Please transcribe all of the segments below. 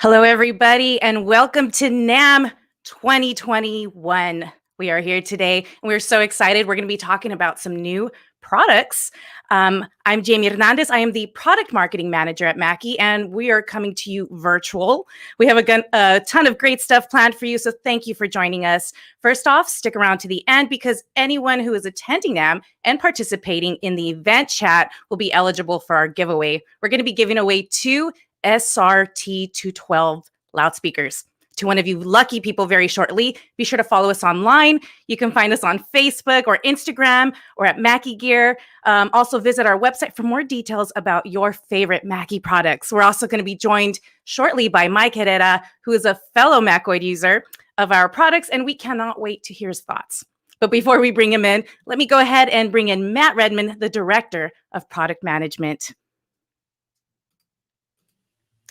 Hello, everybody, and welcome to NAMM 2021. We are here today, and we're so excited. We're going to be talking about some new products. I'm Jamie Hernandez. I am the product marketing manager at Mackie, and we are coming to you virtual. We have a ton of great stuff planned for you, so thank you for joining us. First off, stick around to the end because anyone who is attending NAMM and participating in the event chat will be eligible for our giveaway. We're going to be giving away two SRT212 loudspeakers to one of you lucky people very shortly. Be sure to follow us online. You can find us on Facebook or Instagram or at Mackie Gear. Also visit our website for more details about your favorite Mackie products. We're also going to be joined shortly by Mike Herrera, who is a fellow Mackoid user of our products, and we cannot wait to hear his thoughts. But before we bring him in, let me go ahead and bring in Matt Redman, the Director of Product Management.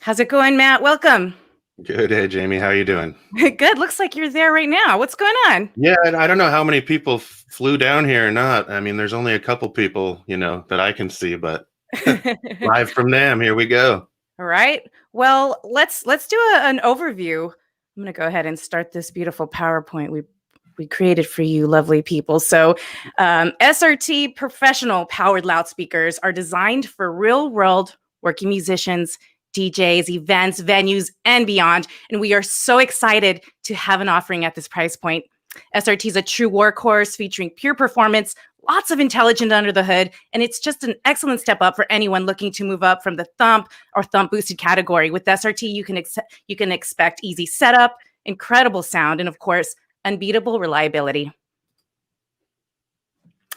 How's it going, Matt? Welcome. Good. Hey, Jamie. How are you doing? Good. Looks like you're there right now. What's going on? Yeah, I don't know how many people flew down here or not. I mean, there's only a couple people, that I can see, but live from NAMM, here we go. All right. Well, let's do an overview. I'm going to go ahead and start this beautiful PowerPoint we created for you lovely people. So SRT Professional Powered Loudspeakers are designed for real-world working musicians, DJs, events, venues, and beyond. And we are so excited to have an offering at this price point. SRT is a true workhorse featuring pure performance, lots of intelligence under the hood, and it's just an excellent step up for anyone looking to move up from the thump or thump boosted category. With SRT, you can expect easy setup, incredible sound, and of course, unbeatable reliability.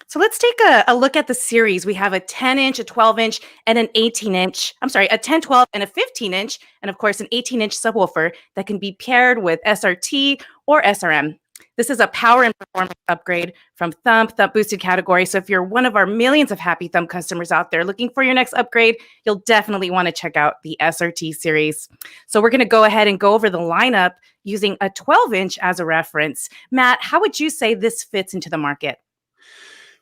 So let's take a look at the series. We have a 10-inch, a 12-inch, and an 18-inch. I'm sorry, a 10, 12, and a 15-inch, and of course, an 18-inch subwoofer that can be paired with SRT or SRM. This is a power and performance upgrade from thump boosted category. So if you're one of our millions of happy thump customers out there looking for your next upgrade, you'll definitely want to check out the SRT series. So we're going to go ahead and go over the lineup using a 12-inch as a reference. Matt, how would you say this fits into the market?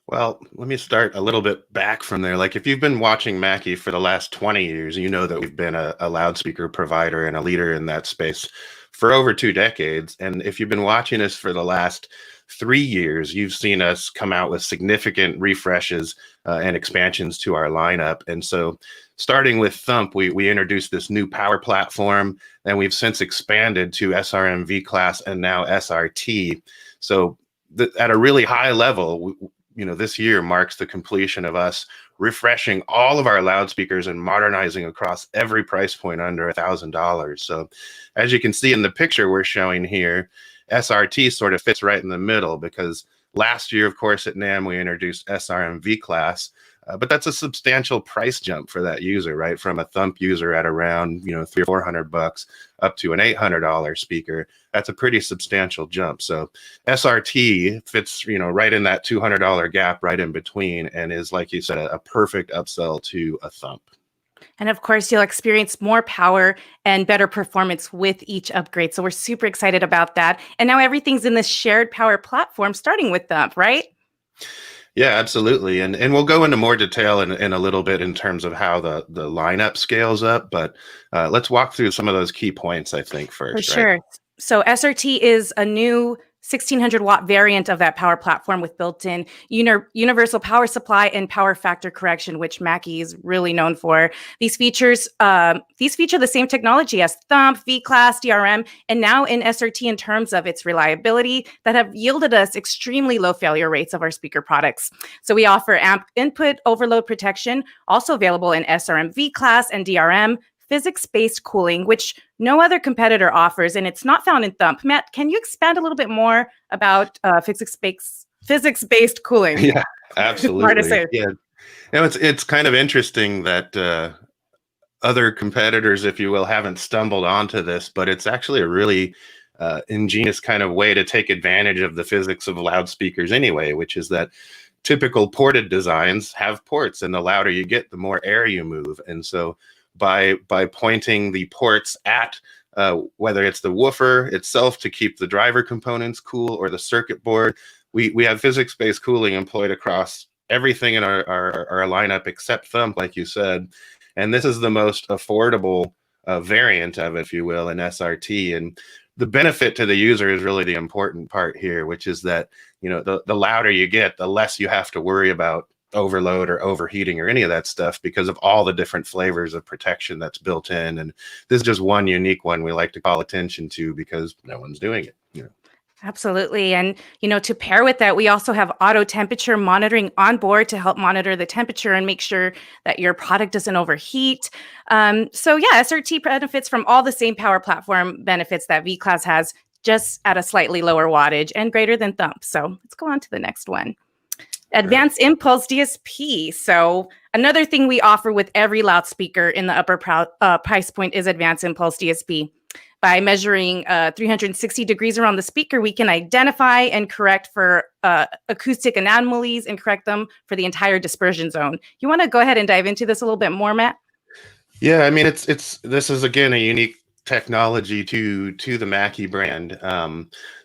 Well, let me start a little bit back from there. Like if you've been watching Mackie for the last 20 years, you know that we've been a loudspeaker provider and a leader in that space for over 2 decades. And if you've been watching us for the last 3 years, you've seen us come out with significant refreshes and expansions to our lineup. And so starting with thump, we introduced this new power platform, and we've since expanded to SRM V class and now SRT. So at a really high level, this year marks the completion of us refreshing all of our loudspeakers and modernizing across every price point under $1,000. So as you can see in the picture we're showing here, SRT sort of fits right in the middle because last year, of course, at NAMM, we introduced SRM V class, but that's a substantial price jump for that user, right? From a thump user at around, $300 or $400 up to an $800 speaker. That's a pretty substantial jump. So SRT fits, right in that $200 gap right in between and is, like you said, a perfect upsell to a thump. And of course, you'll experience more power and better performance with each upgrade. So we're super excited about that. And now everything's in this shared power platform, starting with thump, right? Yeah, absolutely. And we'll go into more detail in a little bit in terms of how the lineup scales up. But let's walk through some of those key points, I think, first. For sure. Right? So SRT is a new 1600 watt variant of that power platform with built-in universal power supply and power factor correction, which Mackie is really known for. These feature the same technology as thump, V-Class, DRM, and now in SRT in terms of its reliability that have yielded us extremely low failure rates of our speaker products. So we offer amp input overload protection, also available in SRM V-Class and DRM, physics-based cooling, which no other competitor offers, and it's not found in thump. Matt, can you expand a little bit more about physics-based cooling? Yeah, absolutely. Yeah, it's kind of interesting that other competitors, if you will, haven't stumbled onto this, but it's actually a really ingenious kind of way to take advantage of the physics of loudspeakers anyway, which is that typical ported designs have ports, and the louder you get, the more air you move. And so by pointing the ports at whether it's the woofer itself to keep the driver components cool or the circuit board, we have physics-based cooling employed across everything in our lineup except thump, like you said. And this is the most affordable variant of it, if you will, in SRT. And the benefit to the user is really the important part here, which is that, you know, the louder you get, the less you have to worry about overload or overheating or any of that stuff because of all the different flavors of protection that's built in. And this is just one unique one we like to call attention to because no one's doing it. You know. Absolutely. And, to pair with that, we also have auto temperature monitoring on board to help monitor the temperature and make sure that your product doesn't overheat. So yeah, SRT benefits from all the same power platform benefits that V-Class has, just at a slightly lower wattage and greater than Thump. So let's go on to the next one. Advanced Impulse DSP. So another thing we offer with every loudspeaker in the upper price point is Advanced Impulse DSP. By measuring 360 degrees around the speaker, we can identify and correct for acoustic anomalies and correct them for the entire dispersion zone. You want to go ahead and dive into this a little bit more, Matt? Yeah, I mean, this is again a unique technology to the Mackie brand.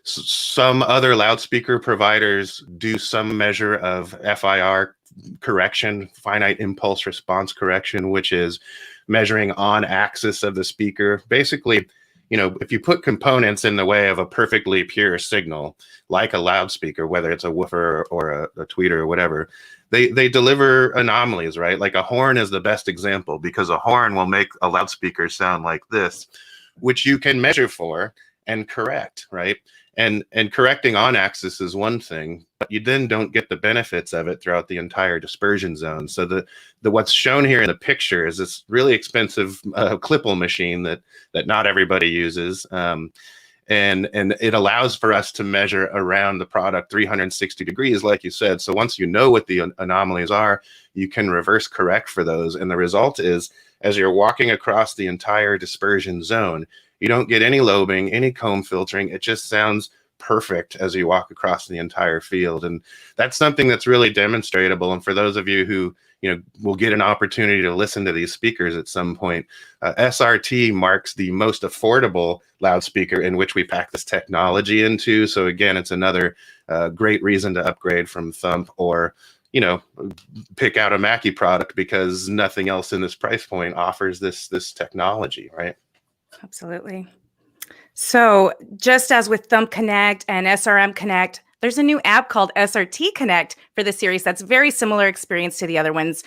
Some other loudspeaker providers do some measure of FIR correction, finite impulse response correction, which is measuring on axis of the speaker. Basically, if you put components in the way of a perfectly pure signal, like a loudspeaker, whether it's a woofer or a tweeter or whatever, they deliver anomalies, right? Like a horn is the best example because a horn will make a loudspeaker sound like this, which you can measure for and correct, right? And correcting on axis is one thing, but you then don't get the benefits of it throughout the entire dispersion zone. So the what's shown here in the picture is this really expensive Klippel machine that not everybody uses. And it allows for us to measure around the product 360 degrees, like you said. So once you know what the anomalies are, you can reverse correct for those. And the result is, as you're walking across the entire dispersion zone, you don't get any lobing, any comb filtering. It just sounds perfect as you walk across the entire field. And that's something that's really demonstratable. And for those of you who will get an opportunity to listen to these speakers at some point, SRT marks the most affordable loudspeaker in which we pack this technology into. So again, it's another great reason to upgrade from Thump or pick out a Mackie product because nothing else in this price point offers this technology, right? Absolutely. So just as with Thump Connect and SRM Connect, there's a new app called SRT Connect for the series that's very similar experience to the other ones.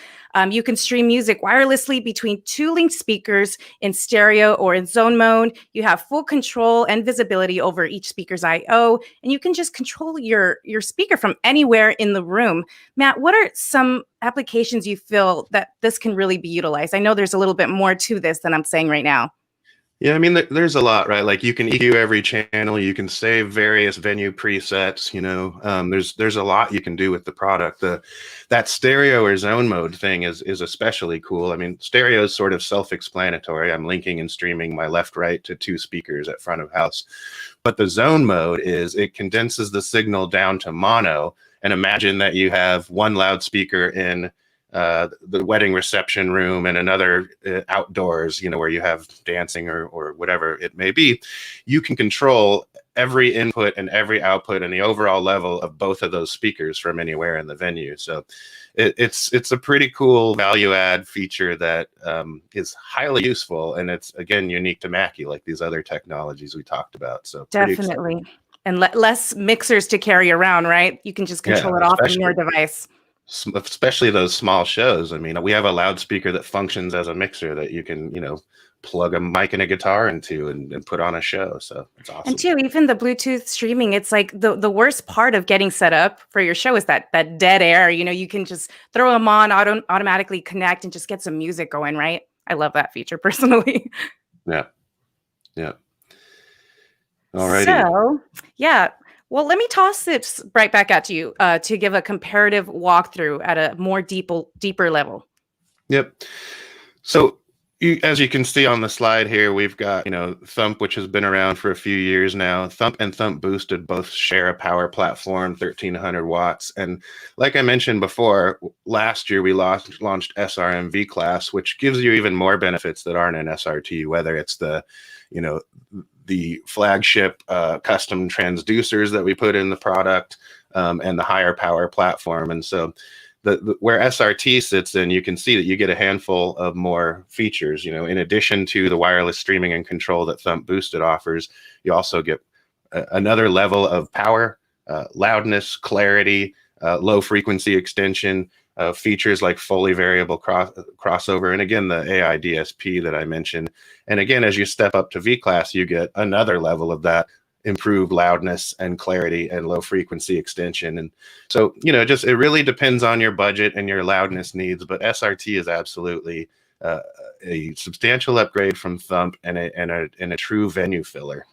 You can stream music wirelessly between two linked speakers in stereo or in zone mode. You have full control and visibility over each speaker's I/O, and you can just control your speaker from anywhere in the room. Matt, what are some applications you feel that this can really be utilized? I know there's a little bit more to this than I'm saying right now. Yeah, I mean, there's a lot, right? Like you can EQ every channel, you can save various venue presets, there's a lot you can do with the product. That stereo or zone mode thing is especially cool. I mean, stereo is sort of self-explanatory. I'm linking and streaming my left-right to two speakers at front of house. But the zone mode is it condenses the signal down to mono. And imagine that you have one loudspeaker in the wedding reception room and another outdoors, where you have dancing or whatever it may be. You can control every input and every output and the overall level of both of those speakers from anywhere in the venue. So it's a pretty cool value add feature that is highly useful, and it's again unique to Mackie, like these other technologies we talked about. So definitely, and less mixers to carry around, right? You can just control it off on your device. Especially those small shows. I mean, we have a loudspeaker that functions as a mixer that you can, plug a mic and a guitar into and put on a show. So it's awesome. And too, even the Bluetooth streaming, it's like the worst part of getting set up for your show is that dead air. You can just throw them on, automatically connect and just get some music going, right? I love that feature personally. Yeah. All righty. So, yeah. Well, let me toss this right back out to you to give a comparative walkthrough at a more deeper level. Yep. So as you can see on the slide here, we've got, Thump, which has been around for a few years now. Thump and Thump Boosted both share a power platform, 1300 watts. And like I mentioned before, last year we launched SRM V-Class, which gives you even more benefits that aren't in SRT, whether it's the flagship custom transducers that we put in the product and the higher power platform. And so where SRT sits in, you can see that you get a handful of more features. You know, in addition to the wireless streaming and control that Thump Boosted offers, you also get another level of power, loudness, clarity, low frequency extension, features like fully variable crossover, and again, the AI DSP that I mentioned. And again, as you step up to V-Class, you get another level of that improved loudness and clarity and low frequency extension. And so, you know, just it really depends on your budget and your loudness needs, but SRT is absolutely a substantial upgrade from Thump and a true venue filler.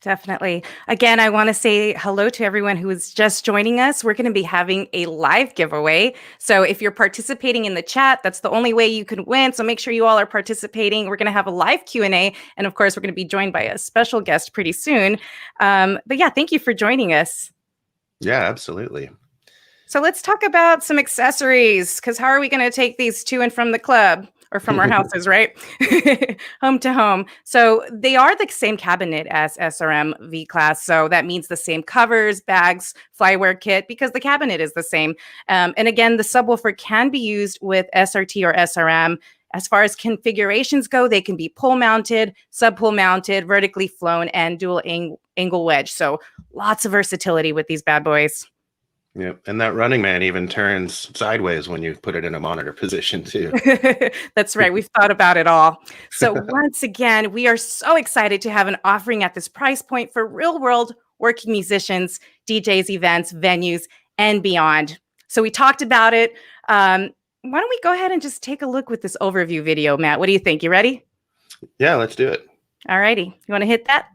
Definitely. Again, I want to say hello to everyone who is just joining us. We're going to be having a live giveaway. So if you're participating in the chat, that's the only way you can win. So make sure you all are participating. We're going to have a live Q&A. And of course, we're going to be joined by a special guest pretty soon. But yeah, thank you for joining us. Yeah, absolutely. So let's talk about some accessories, because how are we going to take these to and from the club? Or from our houses, right? Home to home. So they are the same cabinet as SRM V-Class. So that means the same covers, bags, flyware kit, because the cabinet is the same. And again, the subwoofer can be used with SRT or SRM. As far as configurations go, they can be pole mounted, sub-pole mounted, vertically flown, and dual angle wedge. So lots of versatility with these bad boys. Yeah, and that Running Man even turns sideways when you put it in a monitor position too. That's right. We've thought about it all. So once again, we are so excited to have an offering at this price point for real-world working musicians, DJs, events, venues, and beyond. So we talked about it. Why don't we go ahead and just take a look with this overview video, Matt? What do you think? You ready? Yeah, let's do it. All righty. You want to hit that?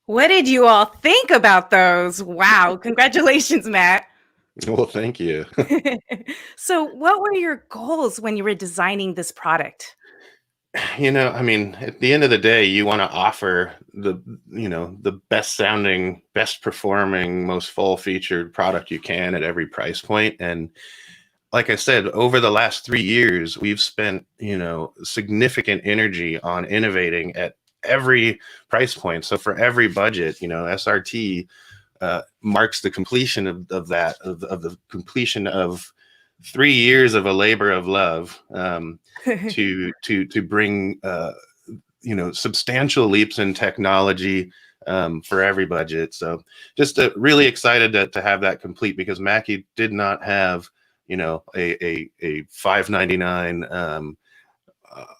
What did you all think about those? Wow. Congratulations, Matt. Well, thank you. So what were your goals when you were designing this product? You know, I mean, at the end of the day, you want to offer the best sounding, best performing, most full featured product you can at every price point. And like I said, over the last 3 years, we've spent, significant energy on innovating at every price point. So for every budget, SRT marks the completion of the completion of 3 years of a labor of love to bring substantial leaps in technology for every budget. So just really excited to have that complete, because Mackie did not have a $599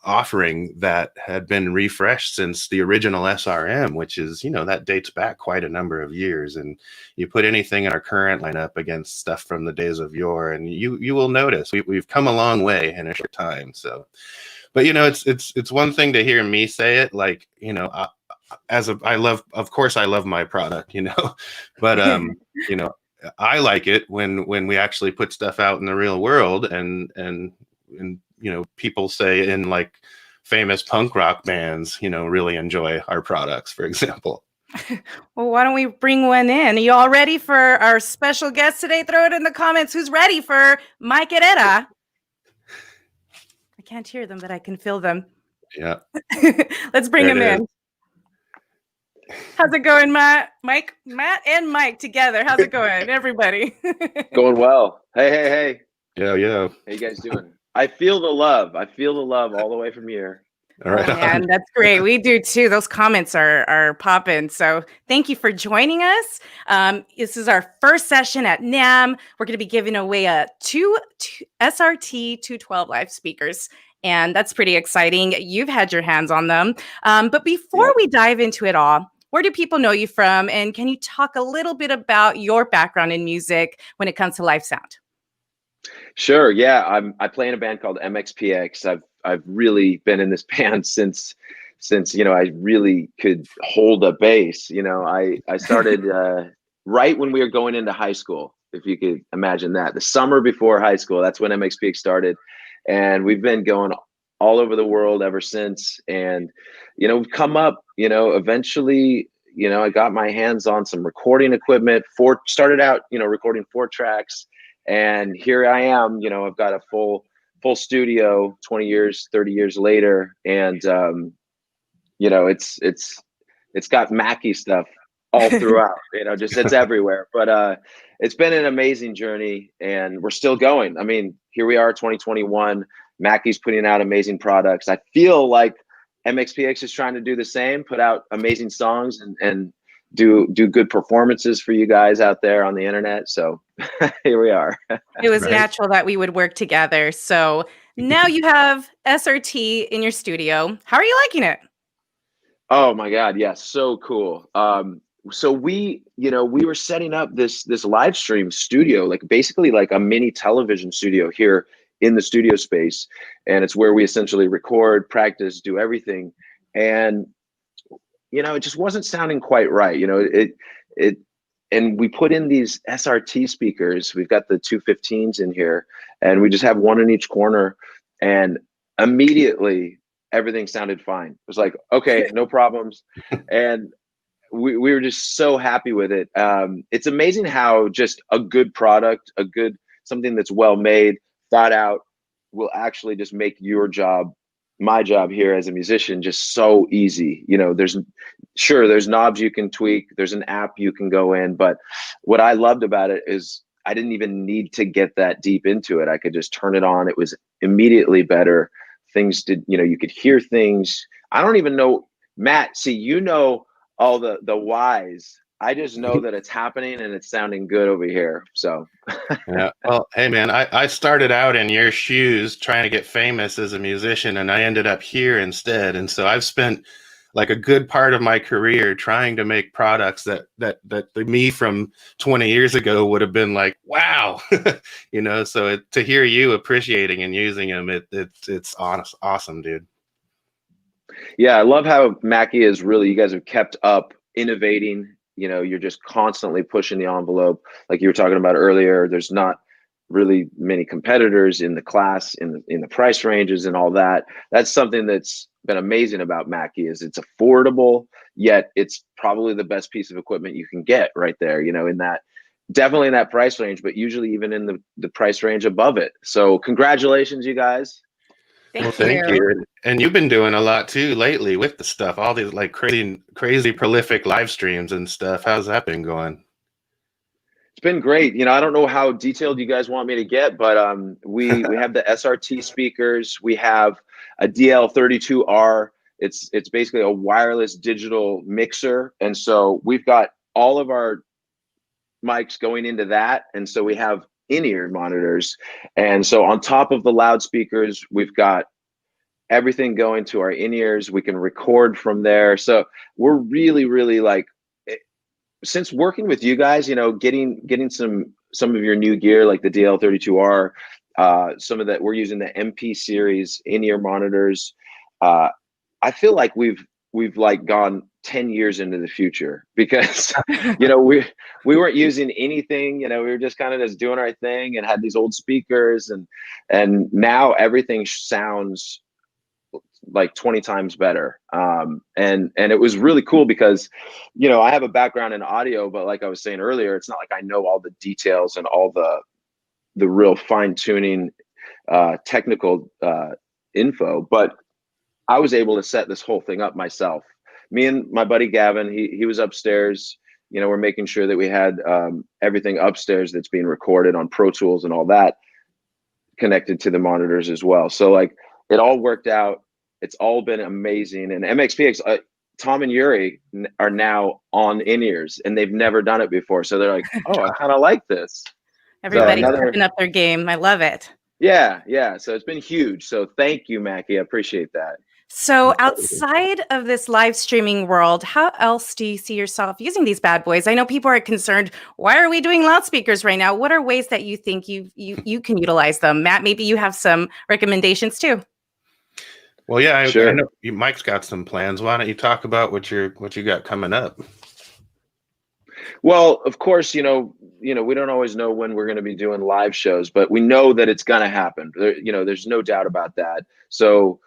offering that had been refreshed since the original SRM, which is, that dates back quite a number of years. And you put anything in our current lineup against stuff from the days of yore, and you will notice we've come a long way in a short time. So, but it's one thing to hear me say it, like, of course I love my product, but I like it when we actually put stuff out in the real world, and people say in like famous punk rock bands, really enjoy our products, for example. Well, why don't we bring one in? Are you all ready for our special guest today? Throw it in the comments. Who's ready for Mike Herrera? I can't hear them, but I can feel them. Yeah. Let's bring him in. How's it going, Matt? Matt and Mike together. How's it going, everybody? Going well. Hey. Yeah. How you guys doing? I feel the love. All the way from here. All right. Oh, man, that's great. We do too. Those comments are popping. So thank you for joining us. This is our first session at NAMM. We're going to be giving away two SRT 212 loudspeakers. And that's pretty exciting. You've had your hands on them. But before we dive into it all, where do people know you from? And can you talk a little bit about your background in music when it comes to live sound? Sure. Yeah. I play in a band called MxPx. I've really been in this band since I really could hold a bass. I started right when we were going into high school, if you could imagine that. The summer before high school, that's when MxPx started. And we've been going all over the world ever since. And, we've come up, eventually, I got my hands on some recording equipment. Started out, recording 4 tracks. And here I am, I've got a full studio 20 years, 30 years later. And, it's got Mackie stuff all throughout, it's everywhere. But it's been an amazing journey, and we're still going. I mean, here we are, 2021. Mackie's putting out amazing products. I feel like MxPx is trying to do the same, put out amazing songs and do good performances for you guys out there on the internet. So here we are. It was natural that we would work together. So now you have SRT in your studio. How are you liking it? Oh my God. Yes. So cool. So we were setting up this live stream studio, like basically like a mini television studio here in the studio space. And it's where we essentially record, practice, do everything. And, it just wasn't sounding quite right. And we put in these SRT speakers. We've got the 215s in here, and we just have one in each corner. And immediately everything sounded fine. It was like, okay, no problems. And we were just so happy with it. It's amazing how just a good product, something that's well made, thought out, will actually just make your job, my job here as a musician, just so easy. There's knobs you can tweak, there's an app you can go in, but what I loved about it is I didn't even need to get that deep into it. I could just turn it on. It was immediately better. Things did, you could hear things. I don't even know, Matt, see, all the whys. I just know that it's happening and it's sounding good over here. So yeah. Well, hey man, I started out in your shoes trying to get famous as a musician, and I ended up here instead. And so I've spent like a good part of my career trying to make products that the me from 20 years ago would have been like, wow, so to hear you appreciating and using them, it's awesome, dude. Yeah, I love how Mackie is you guys have kept up innovating. You're just constantly pushing the envelope. Like you were talking about earlier, there's not really many competitors in the class, in the price ranges and all that. That's something that's been amazing about Mackie, is it's affordable, yet it's probably the best piece of equipment you can get right there, definitely in that price range, but usually even in the price range above it. So congratulations, you guys. Thank you. And you've been doing a lot too lately with the stuff, all these like crazy prolific live streams and stuff. How's that been going? It's been great. I don't know how detailed you guys want me to get, but we have the SRT speakers. We have a DL32R. It's basically a wireless digital mixer. And so we've got all of our mics going into that. And so we have in-ear monitors. And so on top of the loudspeakers, we've got everything going to our in-ears. We can record from there. So we're really, really like, since working with you guys, you know, getting some of your new gear like the DL32R, some of that, we're using the MP series in-ear monitors. I feel like we've like gone 10 years into the future, because you know, we weren't using anything, you know, we were just kind of just doing our thing and had these old speakers, and now everything sounds like 20 times better. And it was really cool because, you know, I have a background in audio, but like I was saying earlier, it's not like I know all the details and all the real fine tuning technical info, but I was able to set this whole thing up myself. Me and my buddy Gavin, he was upstairs. You know, we're making sure that we had everything upstairs that's being recorded on Pro Tools and all that connected to the monitors as well. So like, it all worked out. It's all been amazing. And MxPx, Tom and Yuri are now on in-ears, and they've never done it before. So they're like, oh, I kind of like this. Everybody's So stepping up their game. I love it. Yeah. So it's been huge. So thank you, Mackie. I appreciate that. So outside of this live streaming world, how else do you see yourself using these bad boys? I know people are concerned, why are we doing loudspeakers right now? What are ways that you think you can utilize them? Matt, maybe you have some recommendations too. Well, yeah, Sure. I know Mike's got some plans. Why don't you talk about what you got coming up? Well, of course, you know, we don't always know when we're going to be doing live shows, but we know that it's going to happen. You know, there's no doubt about that. So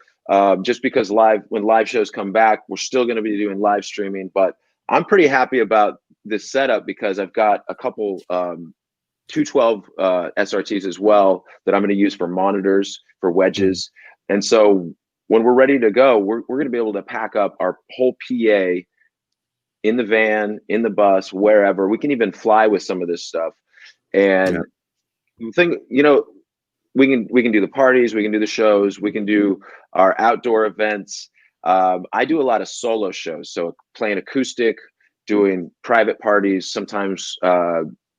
just because when live shows come back, we're still going to be doing live streaming. But I'm pretty happy about this setup because I've got a couple 212 SRTs as well that I'm going to use for monitors, for wedges. And so when we're ready to go, we're going to be able to pack up our whole PA in the van, in the bus, wherever. We can even fly with some of this stuff. And the thing, you know, we can do the parties, we can do the shows, we can do our outdoor events. I do a lot of solo shows, so playing acoustic, doing private parties, sometimes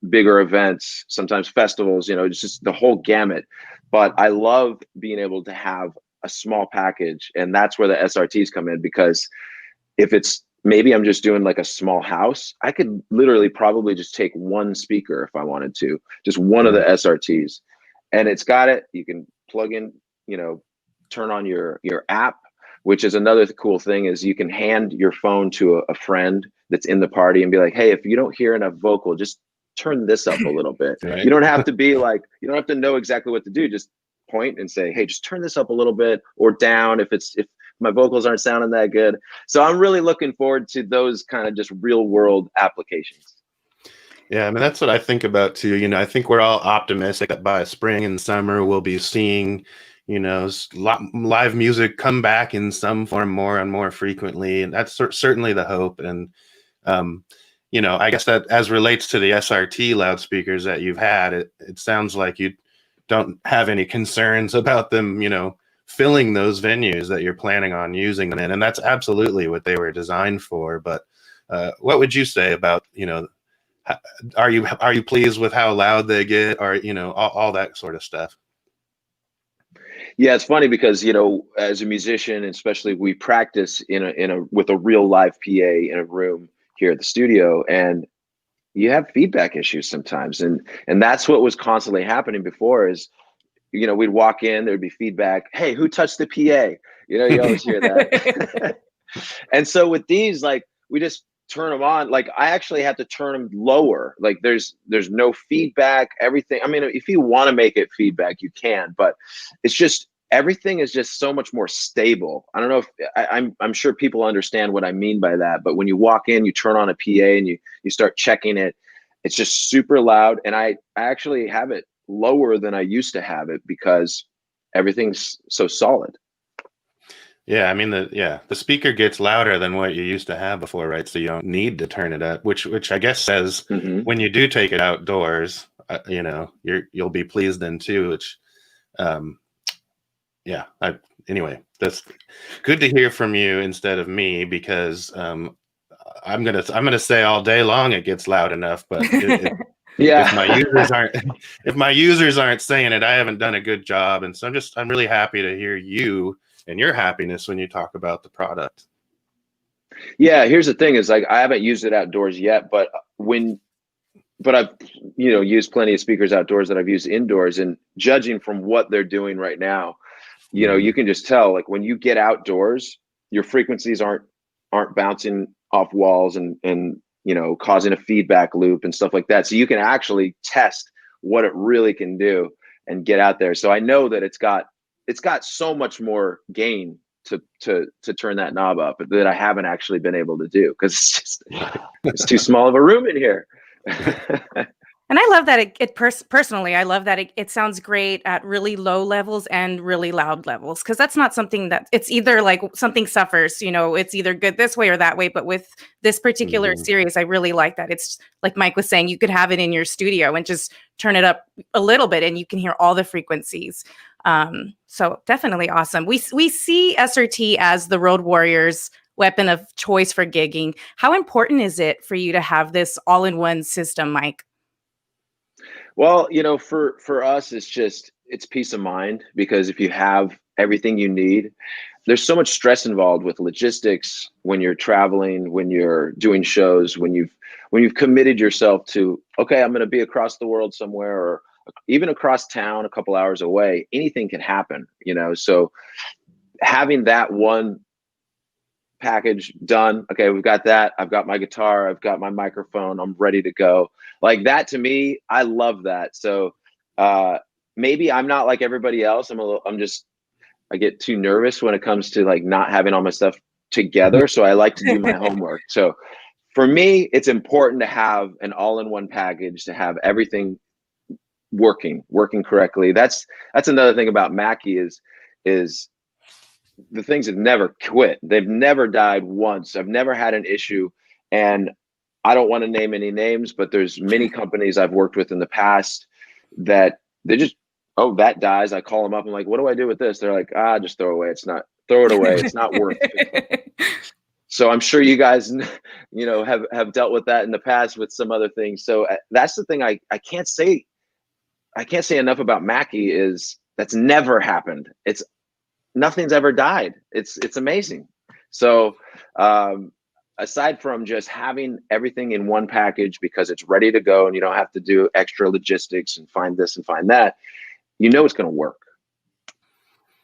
bigger events, sometimes festivals, you know, just the whole gamut. But I love being able to have a small package, and that's where the SRTs come in, because if it's maybe I'm just doing like a small house, I could literally probably just take one speaker if I wanted to, just one of the SRTs. And it's got it. You can plug in, you know, turn on your app, which is another cool thing, is you can hand your phone to a friend that's in the party and be like, hey, if you don't hear enough vocal, just turn this up a little bit. Right. You don't have to be like, you don't have to know exactly what to do. Just point and say, hey, just turn this up a little bit or down if my vocals aren't sounding that good. So I'm really looking forward to those kind of just real world applications. Yeah, I mean, that's what I think about too. You know, I think we're all optimistic that by spring and summer we'll be seeing, you know, live music come back in some form more and more frequently, and that's certainly the hope. And you know, I guess that as relates to the SRT loudspeakers that you've had, it sounds like you don't have any concerns about them, you know, filling those venues that you're planning on using them in, and that's absolutely what they were designed for. But what would you say about, you know, are you pleased with how loud they get, or, you know, all that sort of stuff? Yeah, it's funny because, you know, as a musician, especially, we practice with a real live PA in a room here at the studio, and you have feedback issues sometimes, and that's what was constantly happening before. Is, you know, we'd walk in, there'd be feedback. Hey, who touched the PA? You know, you always hear that. And so with these, like, we just turn them on. Like, I actually have to turn them lower. Like, there's no feedback, everything. I mean, if you want to make it feedback, you can, but it's just, everything is just so much more stable. I don't know if I'm sure people understand what I mean by that, but when you walk in, you turn on a PA and you start checking it, it's just super loud. And I actually have it lower than I used to have it because everything's so solid. Yeah, I mean, the speaker gets louder than what you used to have before, right? So you don't need to turn it up, which I guess says when you do take it outdoors, you know, you'll be pleased then too. Which, yeah. Anyway, that's good to hear from you instead of me, because I'm gonna say all day long it gets loud enough, but yeah, if my users aren't saying it, I haven't done a good job. And so I'm really happy to hear you and your happiness when you talk about the product. Yeah, here's the thing is, like, I haven't used it outdoors yet, but I've, used plenty of speakers outdoors that I've used indoors, and judging from what they're doing right now, you can just tell, like, when you get outdoors, your frequencies aren't bouncing off walls and causing a feedback loop and stuff like that. So you can actually test what it really can do and get out there. So I know that it's got so much more gain to turn that knob up that I haven't actually been able to do, because it's too small of a room in here. And I love that personally, I love that it sounds great at really low levels and really loud levels, because that's not something that it's either like something suffers, it's either good this way or that way. But with this particular series, I really like that. It's like Mike was saying, you could have it in your studio and just turn it up a little bit and you can hear all the frequencies. So definitely awesome. We see SRT as the Road Warrior's weapon of choice for gigging. How important is it for you to have this all-in-one system, Mike? Well, for us, it's peace of mind, because if you have everything you need, there's so much stress involved with logistics when you're traveling, when you're doing shows, when you've committed yourself to, okay, I'm going to be across the world somewhere, or even across town a couple hours away. Anything can happen, so having that one package done, okay, we've got that, I've got my guitar, I've got my microphone, I'm ready to go. Like that, to me, I love that. So maybe I'm not like everybody else. I get too nervous when it comes to like not having all my stuff together. So I like to do my homework. So for me, it's important to have an all-in-one package, to have everything working correctly. That's another thing about Mackie is the things have never quit. They've never died once. I've never had an issue. And I don't want to name any names, but there's many companies I've worked with in the past that they just, oh, that dies. I call them up. I'm like, what do I do with this? They're like, just throw it away. It's not worth it. So I'm sure you guys, have dealt with that in the past with some other things. So that's the thing I can't say enough about Mackie is that's never happened. Nothing's ever died. It's amazing. So aside from just having everything in one package because it's ready to go and you don't have to do extra logistics and find this and find that, it's going to work.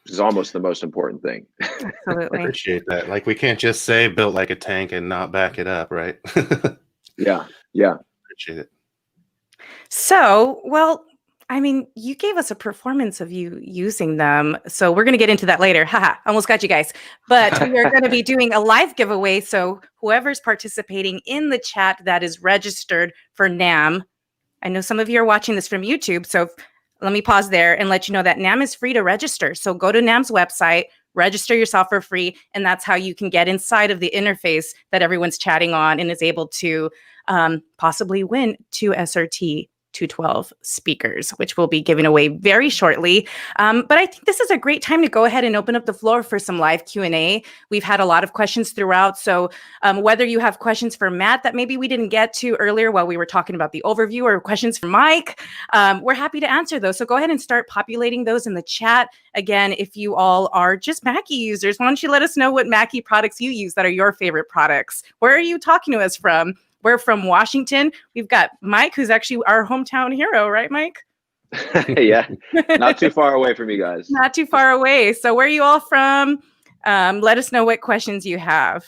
This is almost the most important thing. Absolutely. I appreciate that. Like, we can't just say built like a tank and not back it up, right? Yeah. Appreciate it. So, well, I mean, you gave us a performance of you using them. So we're going to get into that later. Haha, almost got you guys. But we are going to be doing a live giveaway. So whoever's participating in the chat that is registered for NAMM, I know some of you are watching this from YouTube. So let me pause there and let you know that NAMM is free to register. So go to NAMM's website, register yourself for free. And that's how you can get inside of the interface that everyone's chatting on and is able to possibly win 2 SRT 212 speakers, which we'll be giving away very shortly. But I think this is a great time to go ahead and open up the floor for some live Q&A. We've had a lot of questions throughout. So whether you have questions for Matt that maybe we didn't get to earlier while we were talking about the overview, or questions for Mike, we're happy to answer those. So go ahead and start populating those in the chat. Again, if you all are just Mackie users, why don't you let us know what Mackie products you use that are your favorite products? Where are you talking to us from? We're from Washington. We've got Mike, who's actually our hometown hero, right, Mike? Yeah, not too far away from you guys. Not too far away. So where are you all from? Let us know what questions you have.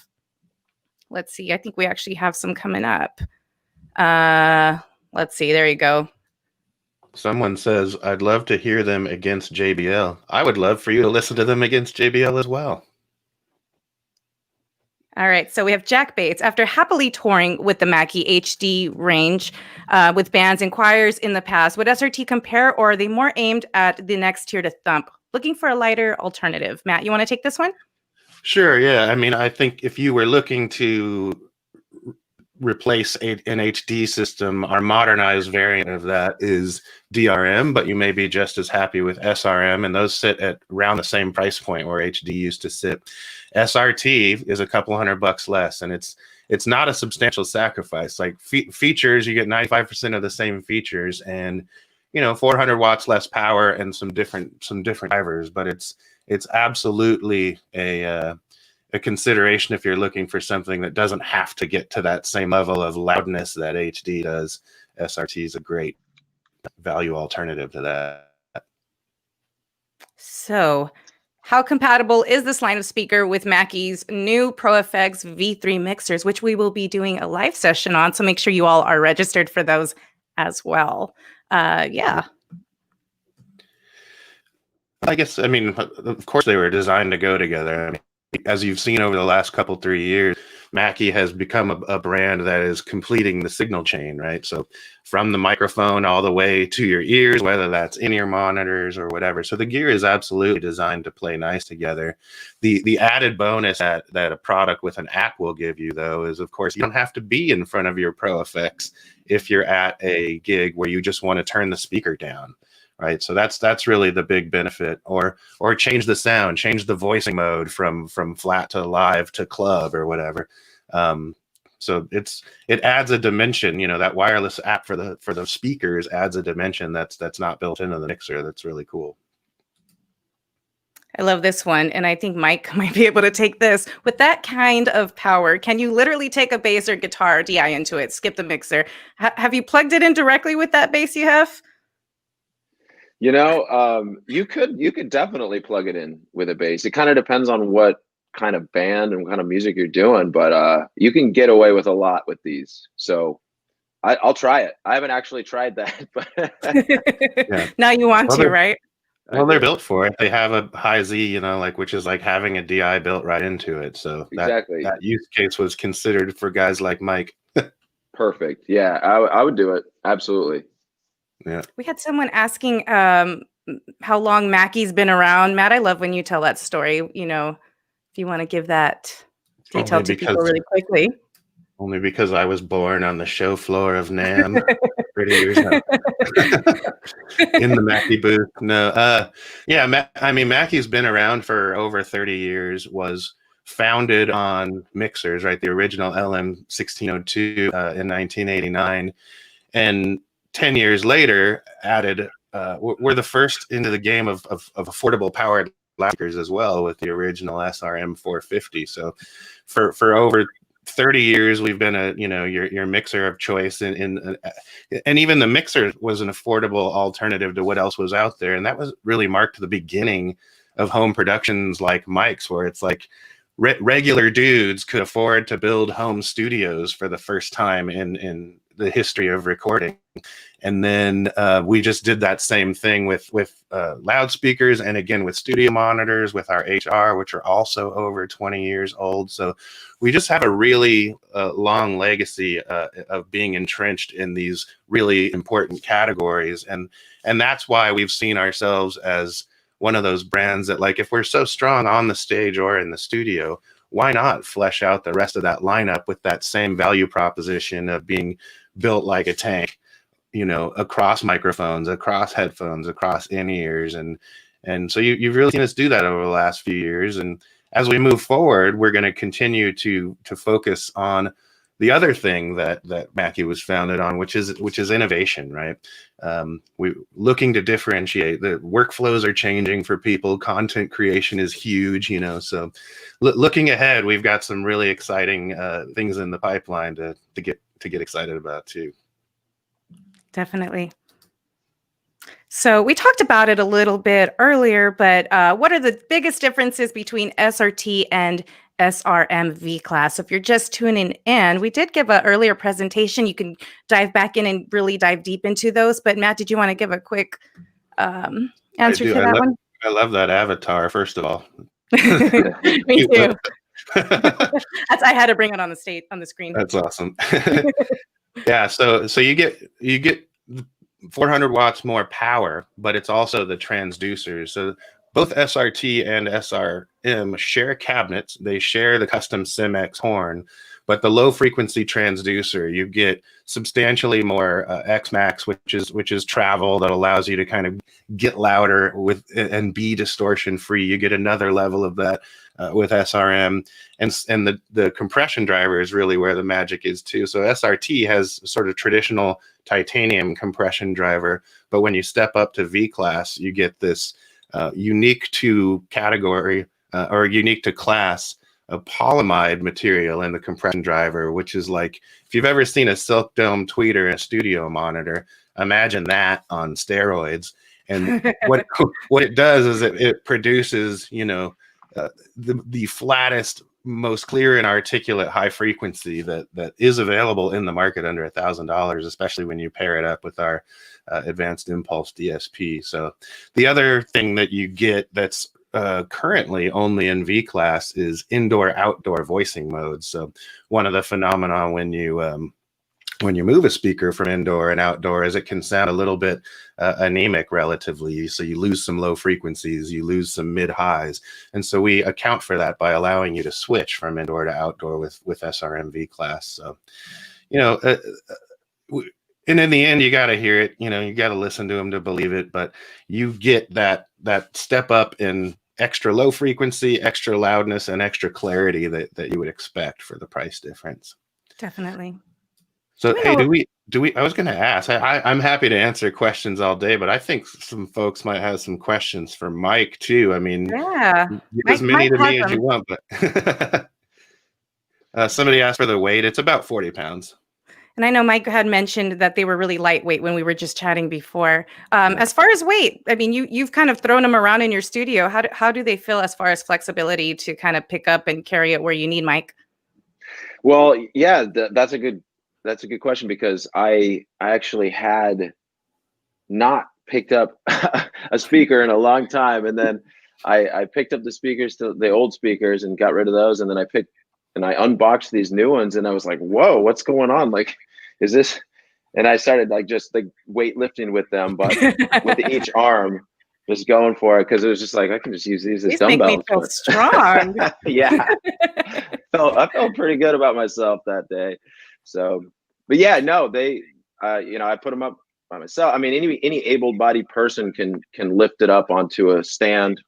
Let's see. I think we actually have some coming up. Let's see. There you go. Someone says, I'd love to hear them against JBL. I would love for you to listen to them against JBL as well. All right, so we have Jack Bates. After happily touring with the Mackie HD range with bands and choirs in the past, would SRT compare, or are they more aimed at the next tier to thump? Looking for a lighter alternative. Matt, you want to take this one? Sure, yeah. I mean, I think if you were looking to replace an HD system, our modernized variant of that is DRM, but you may be just as happy with SRM, and those sit at around the same price point where HD used to sit. SRT is a couple $100 less, and it's not a substantial sacrifice. Like features, you get 95% of the same features, and 400 watts less power and some different drivers, but it's it's absolutely a consideration if you're looking for something that doesn't have to get to that same level of loudness that HD does. SRT is a great value alternative to that. So, how compatible is this line of speaker with Mackie's new ProFX V3 mixers, which we will be doing a live session on? So make sure you all are registered for those as well. Yeah. I guess, I mean, of course they were designed to go together. I mean, as you've seen over the last couple, 3 years, Mackie has become a brand that is completing the signal chain, right? So from the microphone all the way to your ears, whether that's in-ear monitors or whatever. So the gear is absolutely designed to play nice together. The added bonus that a product with an app will give you, though, is, of course, you don't have to be in front of your ProFX if you're at a gig where you just want to turn the speaker down. Right, so that's really the big benefit, or change the sound, change the voicing mode from flat to live to club or whatever. So it adds a dimension. You know, that wireless app for the speakers adds a dimension that's not built into the mixer. That's really cool. I love this one, and I think Mike might be able to take this. With that kind of power, can you literally take a bass or guitar DI into it, skip the mixer? Have you plugged it in directly with that bass you have? You know, you could definitely plug it in with a bass. It kind of depends on what kind of band and what kind of music you're doing, but you can get away with a lot with these. So I'll try it. I haven't actually tried that, but Yeah. Now you want to, right? Well, they're built for it. They have a high Z, you know, like, which is like having a DI built right into it. So exactly, that use case was considered for guys like Mike. Perfect. Yeah, I would do it. Absolutely. Yeah. We had someone asking how long Mackie's been around. Matt, I love when you tell that story. You know, if you want to give that detail to people really quickly. Only because I was born on the show floor of NAMM 30 years ago. In the Mackie booth. No, yeah, I mean, Mackie's been around for over 30 years, was founded on mixers, right? The original LM1602 in 1989. And 10 years later, added, we're the first into the game of affordable powered loudspeakers as well, with the original SRM 450. So for over 30 years, we've been your mixer of choice, and even the mixer was an affordable alternative to what else was out there. And that was really marked the beginning of home productions like Mike's, where it's like regular dudes could afford to build home studios for the first time in the history of recording. And then we just did that same thing with loudspeakers, and again with studio monitors, with our HR, which are also over 20 years old. So we just have a really long legacy of being entrenched in these really important categories, and that's why we've seen ourselves as one of those brands that, like, if we're so strong on the stage or in the studio, why not flesh out the rest of that lineup with that same value proposition of being built like a tank, you know, across microphones, across headphones, across in-ears. And so you've really seen us do that over the last few years. And as we move forward, we're going to continue to focus on the other thing that Mackie was founded on, which is innovation, right? We're looking to differentiate. The workflows are changing for people. Content creation is huge, you know. So looking ahead, we've got some really exciting things in the pipeline to get excited about too. Definitely. So we talked about it a little bit earlier, but what are the biggest differences between SRT and SRM V-Class? If you're just tuning in, we did give an earlier presentation. You can dive back in and really dive deep into those. But Matt, did you want to give a quick answer to that one? I love that avatar, first of all. Me too. I had to bring it on the screen. That's awesome. Yeah, so you get 400 watts more power, but it's also the transducers. So both SRT and SRM share cabinets. They share the custom SimX horn, but the low frequency transducer, you get substantially more XMax, which is travel that allows you to kind of get louder and be distortion free. You get another level of that with SRM, and the compression driver is really where the magic is too. So SRT has sort of traditional titanium compression driver, but when you step up to V-Class, you get this unique to category or unique to class, a polyamide material in the compression driver, which is like, if you've ever seen a silk dome tweeter in a studio monitor, imagine that on steroids. And what it does is it produces, you know, the flattest, most clear and articulate high frequency that is available in the market under $1,000, especially when you pair it up with our advanced Impulse DSP. So the other thing that you get that's currently only in V class is indoor-outdoor voicing modes. So one of the phenomena when you move a speaker from indoor and outdoor is it can sound a little bit anemic relatively. So you lose some low frequencies, you lose some mid highs. And so we account for that by allowing you to switch from indoor to outdoor with SRM V class. So, you know, and in the end, you got to hear it, you know, you got to listen to them to believe it, but you get that step up in extra low frequency, extra loudness, and extra clarity that you would expect for the price difference. Definitely. So, hey, do we, I was going to ask, I'm happy to answer questions all day, but I think some folks might have some questions for Mike too. I mean, yeah, give as many to me as you want, but somebody asked for the weight. It's about 40 pounds. And I know Mike had mentioned that they were really lightweight when we were just chatting before. As far as weight, I mean, you've kind of thrown them around in your studio. How do they feel as far as flexibility to kind of pick up and carry it where you need, Mike? Well, yeah, that's a good question, because I actually had not picked up a speaker in a long time, and then I picked up the old speakers and got rid of those, and then I unboxed these new ones, and I was like, whoa, what's going on? Like, is this? And I started just weightlifting with them, but with each arm, just going for it, because it was just like, I can just use these as dumbbells. Make me feel strong. Yeah, I felt pretty good about myself that day. So, but yeah, no, they, you know, I put them up by myself. I mean, any able-bodied person can lift it up onto a stand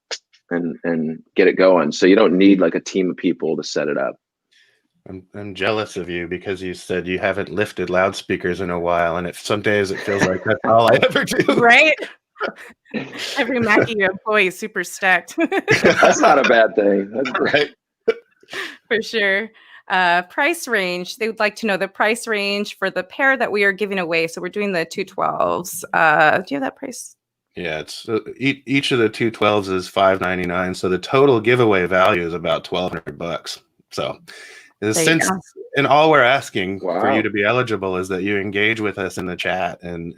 and get it going. So you don't need like a team of people to set it up. I'm jealous of you because you said you haven't lifted loudspeakers in a while, and some days it feels like that's all I ever do. Right? Every Mackie employee is super stacked. That's not a bad thing. That's right. For sure. Price range. They would like to know the price range for the pair that we are giving away. So we're doing the 212s. Do you have that price? Yeah, it's each of the 212s is $599. So the total giveaway value is about $1,200. So since, and all we're asking for you to be eligible is that you engage with us in the chat, and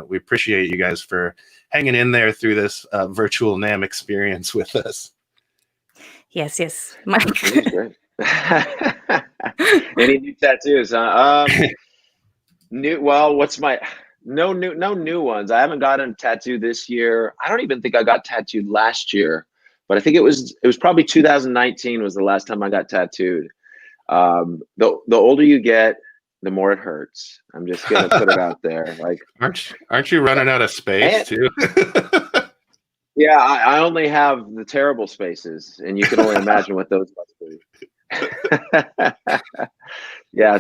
we appreciate you guys for hanging in there through this virtual NAMM experience with us. Yes, Mike. Great. Any new tattoos? No new ones. I haven't gotten a tattoo this year. I don't even think I got tattooed last year, but I think it was probably 2019 was the last time I got tattooed. The older you get, the more it hurts. I'm just gonna put it out there. Like, aren't you running out of space too? Yeah, I only have the terrible spaces, and you can only imagine what those must be. Yeah,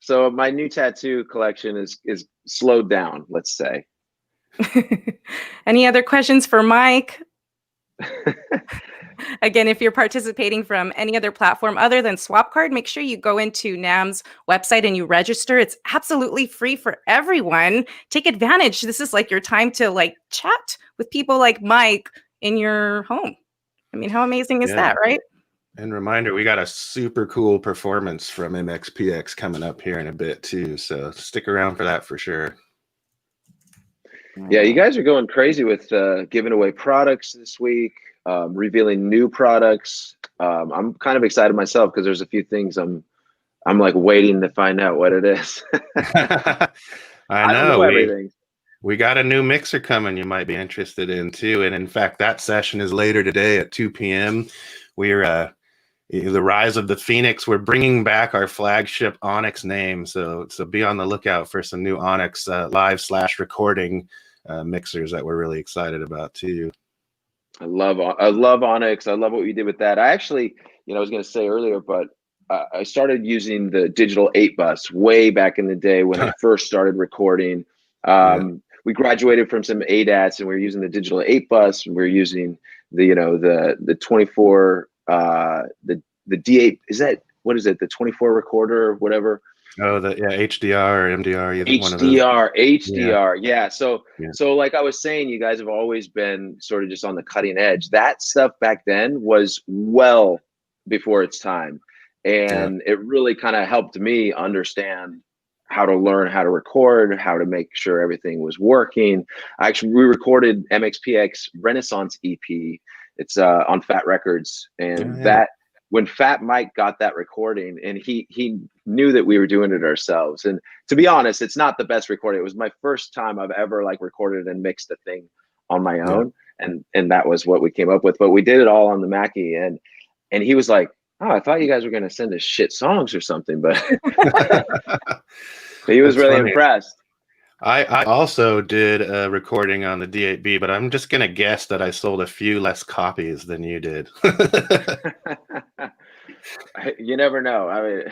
so my new tattoo collection is slowed down, let's say. Any other questions for Mike? Again, if you're participating from any other platform other than SwapCard, make sure you go into NAMM's website and you register. It's absolutely free for everyone. Take advantage. This is like your time to chat with people like Mike in your home. I mean, how amazing is that, right? And reminder, we got a super cool performance from MxPx coming up here in a bit too. So stick around for that for sure. Yeah, you guys are going crazy with giving away products this week, revealing new products. I'm kind of excited myself because there's a few things I'm like waiting to find out what it is. I know we got a new mixer coming you might be interested in too. And in fact, that session is later today at 2 p.m. We're the rise of the Phoenix. We're bringing back our flagship Onyx name. So be on the lookout for some new Onyx live/recording mixers that we're really excited about too. I love Onyx. I love what we did with that. I actually, I was going to say earlier, but I started using the digital 8 bus way back in the day when I first started recording. we graduated from some ADATs, and we were using the digital 8 bus, and we were using the, you know, the 24 the D8, is that, what is it, the 24 recorder or whatever? Oh, the HDR or MDR, either one of those. HDR, yeah. So Yeah. so like I was saying, you guys have always been sort of just on the cutting edge. That stuff back then was well before its time, and it really kind of helped me understand how to learn how to record, how to make sure everything was working. We recorded MxPx Renaissance EP. It's on Fat Records, and that, when Fat Mike got that recording, and he knew that we were doing it ourselves. And to be honest, it's not the best recording. It was my first time I've ever like recorded and mixed a thing on my own, and that was what we came up with. But we did it all on the Mackie, and he was like, "Oh, I thought you guys were gonna send us shit songs or something," but he was really impressed. I also did a recording on the D8B, but I'm just gonna guess that I sold a few less copies than you did. You never know. I mean,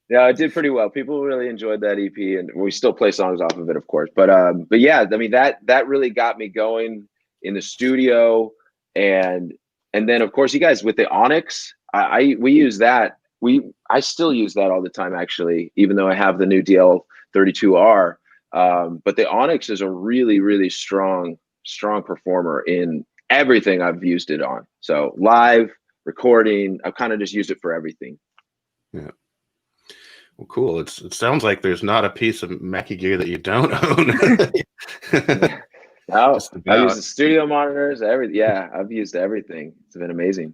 yeah, it did pretty well. People really enjoyed that EP, and we still play songs off of it, of course. But yeah, I mean, that really got me going in the studio, and then of course you guys with the Onyx, we use that. I still use that all the time, actually, even though I have the new DL32R. But the Onyx is a really, really strong performer in everything I've used it on. So live, recording, I've kind of just used it for everything. Yeah. Well, cool. It sounds like there's not a piece of Mackie gear that you don't own. No, I use the studio monitors, yeah, I've used everything. It's been amazing.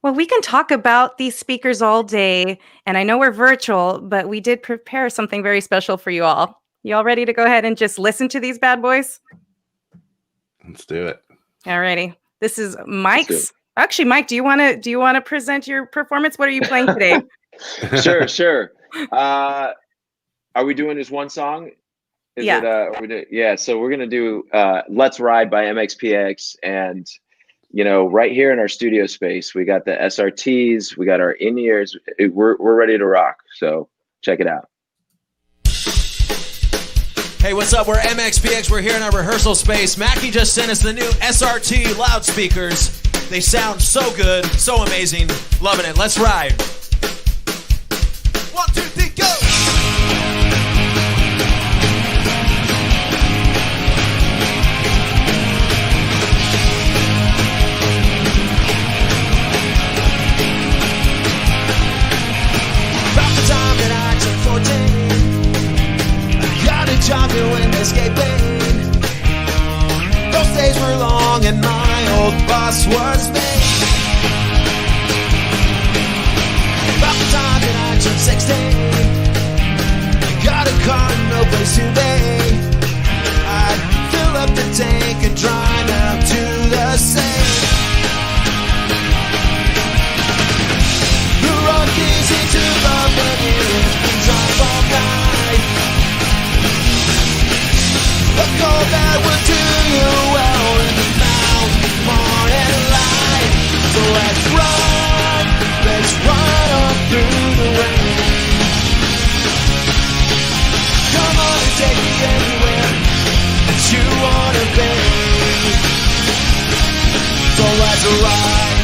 Well, we can talk about these speakers all day, and I know we're virtual, but we did prepare something very special for you all. You all ready to go ahead and just listen to these bad boys? Let's do it. All righty. This is Mike's. Actually, Mike, do you want to present your performance? What are you playing today? Sure. Are we doing just one song? Yeah. So we're gonna do "Let's Ride" by MxPx, and you know, right here in our studio space, we got the SRTs, we got our in-ears. We're ready to rock. So check it out. Hey, what's up? We're MxPx. We're here in our rehearsal space. Mackie just sent us the new SRT loudspeakers. They sound so good, so amazing. Loving it. Let's ride. 1, 2, 3, go! About the time that I turned 14, I got a job doing escaping. Those days were long and my old boss was me. About the time that I turned 16, I got a car and no place to be. I'd fill up the tank and drive out to the sea. The Rockies into love, but here we drive all night. A cold that would do you well in the mountain morning light. So let's run on through the rain. Come on and take me anywhere that you wanna be. So let's ride.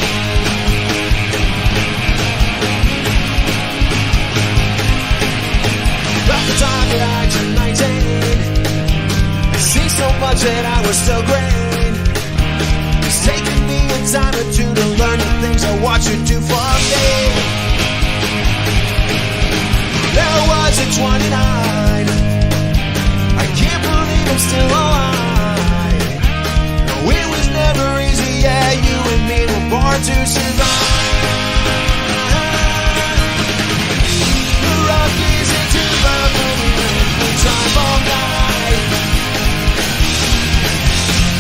About the time that I turned 19, see so much that I was still green. It's taken me a time or two to learn the things I watch you do for me. There was a 29, I can't believe I'm still alive. No, it was never easy, yeah, you and me were born to survive. The Rockies into love, we drive all night.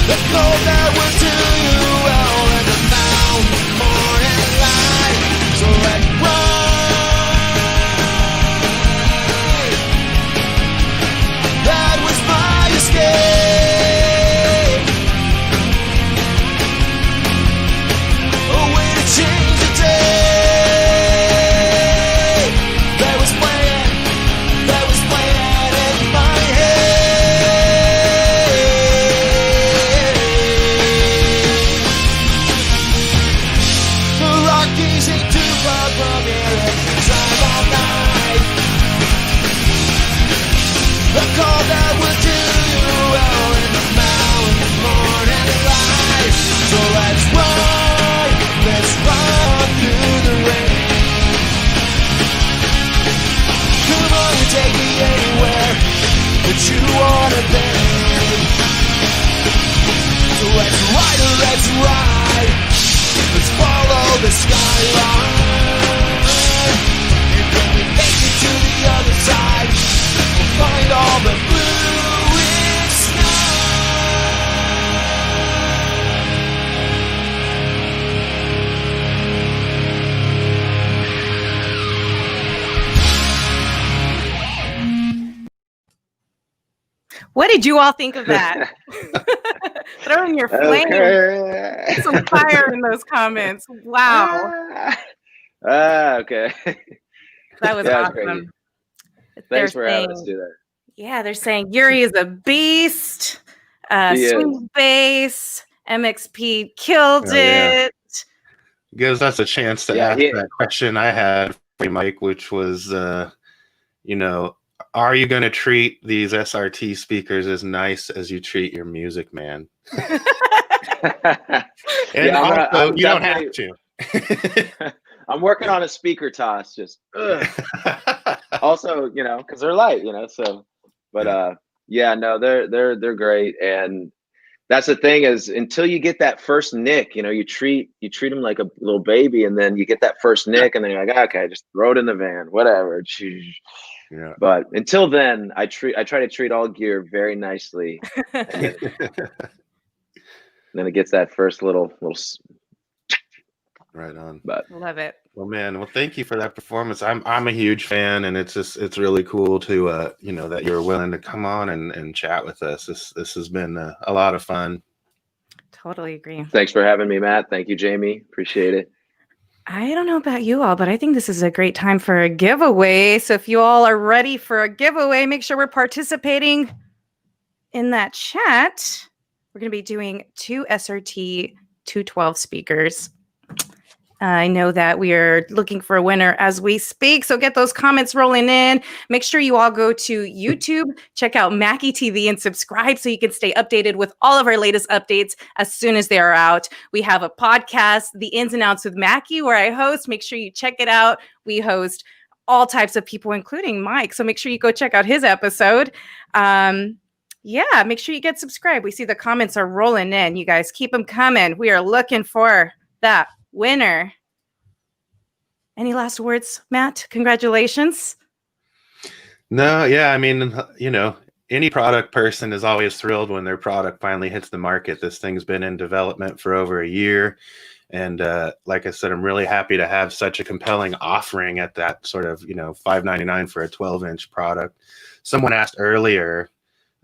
The cold that will do you well in the mountain morning light. So let's ride. That was my escape. A way to change the day. That was playing in my head. ain't too far from here anytime all night. A call that will do you well in the mountain morning light. So let's run through the rain. Come on, you take me anywhere that you wanna be. So let's ride, let's follow the skyline. And when we make it to the other side, we'll find all the blue in sky. What did you all think of that? Throw in your flame. Okay. Put some fire in those comments. Wow. Okay. That was Yeah, that's crazy. awesome. Thanks for having us do that. Yeah, they're saying Yuri is a beast. He Swing bass. MxP killed it. Gives us a chance to ask that question I had for you, Mike, which was, you know, are you going to treat these SRT speakers as nice as you treat your music man? And also, you don't have to. I'm working on a speaker toss. Just also, you know, because they're light, you know. So, but yeah, no, they're great, and that's the thing is until you get that first nick, you know, you treat them like a little baby, and then you get that first nick, and then you're like, okay, just throw it in the van, whatever. Yeah. But until then, I try to treat all gear very nicely, and then it gets that first little. Right on. But love it. Well, man, well, thank you for that performance. I'm a huge fan, and it's really cool to you know, that you're willing to come on and chat with us. This has been a lot of fun. Totally agree. Thanks for having me, Matt. Thank you, Jamie. Appreciate it. I don't know about you all, but I think this is a great time for a giveaway. So if you all are ready for a giveaway, make sure we're participating in that chat. We're going to be doing 2 SRT 212 speakers. I know that we are looking for a winner as we speak, so get those comments rolling in. Make sure you all go to YouTube, check out Mackie TV, and subscribe so you can stay updated with all of our latest updates as soon as they are out. We have a podcast, The Ins and Outs with Mackie, where I host. Make sure you check it out. We host all types of people, including Mike, so make sure you go check out his episode. Yeah, make sure you get subscribed. We see the comments are rolling in. You guys keep them coming. We are looking for that winner. Any last words, Matt? Congratulations. No, yeah, I mean, you know, any product person is always thrilled when their product finally hits the market. This thing's been in development for over a year. And like I said, I'm really happy to have such a compelling offering at that sort of, you know, $5.99 for a 12-inch product. Someone asked earlier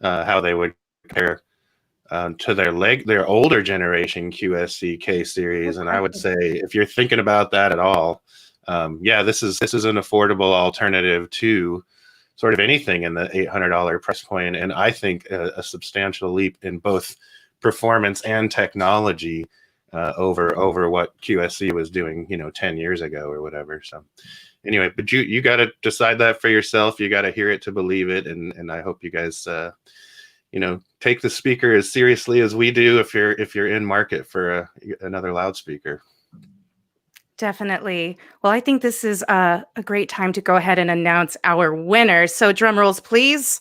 how they would compare to their older generation QSC K series, and I would say if you're thinking about that at all, yeah, this is an affordable alternative to sort of anything in the $800 price point, and I think a substantial leap in both performance and technology over what QSC was doing, you know, 10 years ago or whatever. So anyway, but you got to decide that for yourself. You got to hear it to believe it, and I hope you guys you know, take the speaker as seriously as we do if you're in market for another loudspeaker. Definitely. Well, I think this is a great time to go ahead and announce our winners. So drum rolls, please.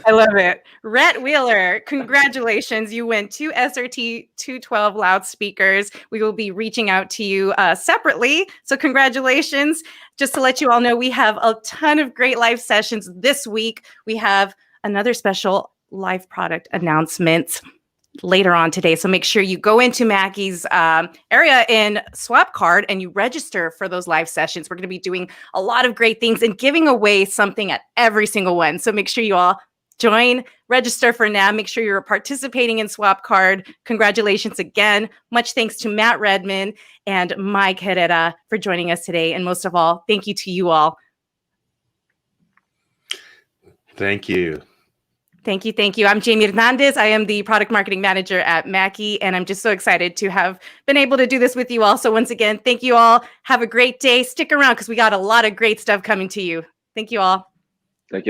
I love it. Rhett Wheeler, congratulations. You win 2 SRT 212 loudspeakers. We will be reaching out to you separately. So congratulations. Just to let you all know, we have a ton of great live sessions this week. We have another special live product announcement later on today. So make sure you go into Mackie's area in Swap Card and you register for those live sessions. We're going to be doing a lot of great things and giving away something at every single one. So make sure you all join, register for now. Make sure you're participating in Swap Card. Congratulations again. Much thanks to Matt Redman and Mike Herrera for joining us today. And most of all, thank you to you all. Thank you. Thank you. Thank you. I'm Jamie Hernandez. I am the product marketing manager at Mackie, and I'm just so excited to have been able to do this with you all. So once again, thank you all. Have a great day. Stick around because we got a lot of great stuff coming to you. Thank you all.